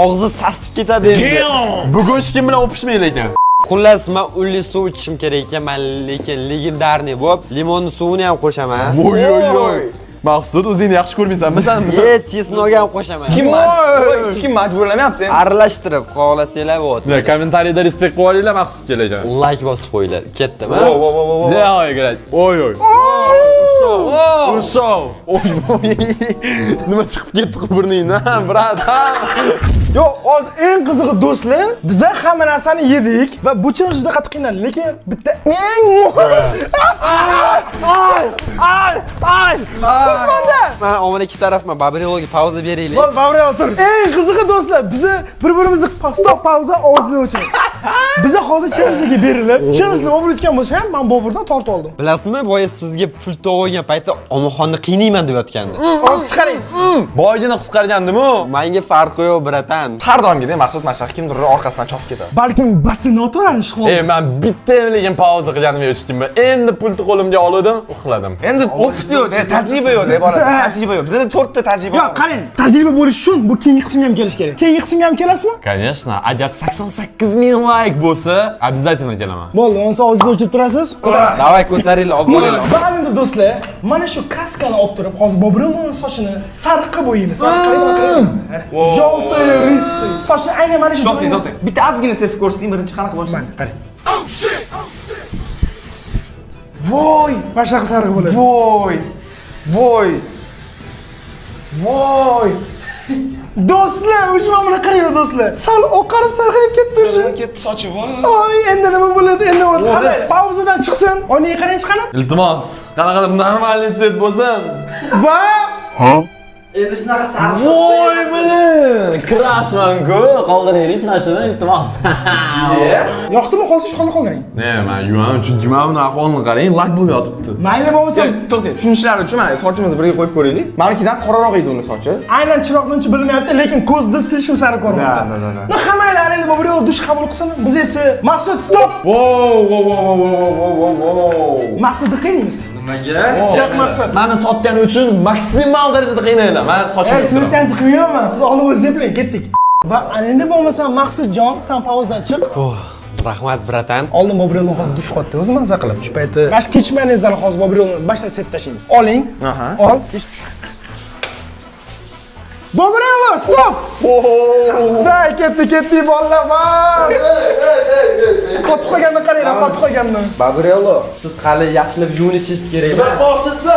og'zi sasib ketadi endi. Bugun hech kim bilan o'pishmaydi ekan. Xullas, men ulli suv ichishim kerak ekan, lekin legendarniy bo'lib, limonni suvini ham qo'shaman. Voy. Maqsud, o'zingni yaxshi ko'rmaysanmi sen? Chesnoga ham qo'shaman. Hech kim majburlamayapti. Aralashtirib qo'lasanglar bo'ladi. Kommentariyada respekt qo'yib olinglar Maqsud kelajan. Like bosib qo'yinglar. Ketdimi? Voy, kerak. Oy. Show. Oy. Nima chiqib ketdi burningdan, bratan? Yo'q, hozir eng qizig'i do'stlar, biz hamma narsani yedik va buchimiz juda qattiq qiynaldi, lekin bitta eng muhimi Men omon ikki tarafman, Babriloga pauza beraylik. Bo'l, Babril tur. Eng qizig'i do'stlar, biz bir-birimizni stop pauza ovozini o'chirdik. Biz hozir chemizga berilib, chemizni o'pib o'tgan bo'lsa ham men Boburdan tortib oldim. Bilasizmi, boya sizga pul to'g'ilgan paytda omonxonni qiynayman deyotgandi. Hozir chiqaring. Boygina qutqargandim-ku. Menga farqi yo'q, bratan. Har doimgidek Maqsud mashaq kimdir orqasidan chopib ketadi. Balkim basini o'tiramiz hozir. Men bitta lekin pauza qilganim eshitdimmi? Endi pulni qo'limga oldim, uxladim. Endi opsiya yo'q-da, tajriba yo'q-da, bola. Tajriba yo'q. Bizda 4 ta tajriba Yo'q, qarang, tajriba bo'lish uchun bu keyingi qismga ham kelish kerak. Keyingi qismga ham kelasizmi? Конечно, agar 88 ming like bo'lsa, обязательно kelaman. Bo'ldi, o'nsa ovozni o'chirib turasiz. Davay ko'taringlar, olib bo'linglar. Va endi do'stlar, mana shu kraskani olib turib, hozir Bobrilning sochini sariqqa bo'yaymiz. Qarang. Jolta risi. Sochni aynan mana shu To'xtang. Bitta ozgina selfie ko'rsating, birinchi qanaqa bo'lishi? qarang. Voy, mana shunaqa sariq bo'ladi. Voy. Do'stlar, o'sha mana buni qaranglar do'stlar. Sal oqarib sarg'ayib ketdi o'sha. Ketdi sochi, voy. Oy, endi nima bo'ladi? Endi bo'ladi. Pauzadan chiqsin. Oynaga qarang chiqani. Iltimos, qanaqadir normalniy svet bo'lsin. Va Endi shunaqa sariq. Voy bilan, krashman-ku, qoldiraylik mana shuni, iltimos. yoqdimi hozir shu xona qoldiring. Ne, men yuvaman, chunki mana buni ahvolini qarang, lak bo'lib yotibdi. Mayli bo'lmasa, To'xtang, tushunishlari uchun mana sochimizni birga qo'yib ko'raylik. Menikidan qoraroq edi uni sochi. aynan chiroqninchi bilinmayapti, lekin ko'zda silishim sari ko'ryapti. Da. Hammalar endi bu birov dush qabul qilsin. Biz esa Maqsud stop. Wow. Maqsadni qiynaymiz. Nimaga? Chaq Maqsad. Meni sotgani uchun maksimal darajada qiynaylar. Men sochimni Sizni tanzi qilmayman. Siz olib o'zingiz bilan ketdik. Va endi bo'lmasa Maqsudjon, sen pauzdan chiq. Rahmat, bratan. Oldin Bobrilni hozir dush qotdi, o'zi mazza qilib. Shu payti bash kechmaningizdan hozir Bobrilni boshdan sepib tashlaymiz. Oling. Ol. Bobrilo, stop! Day ketdi bolalar. Qotib qolganini qaranglar, qotib qolganini. Babrielo, siz hali yaxshilab yuvinishingiz kerak. boshisi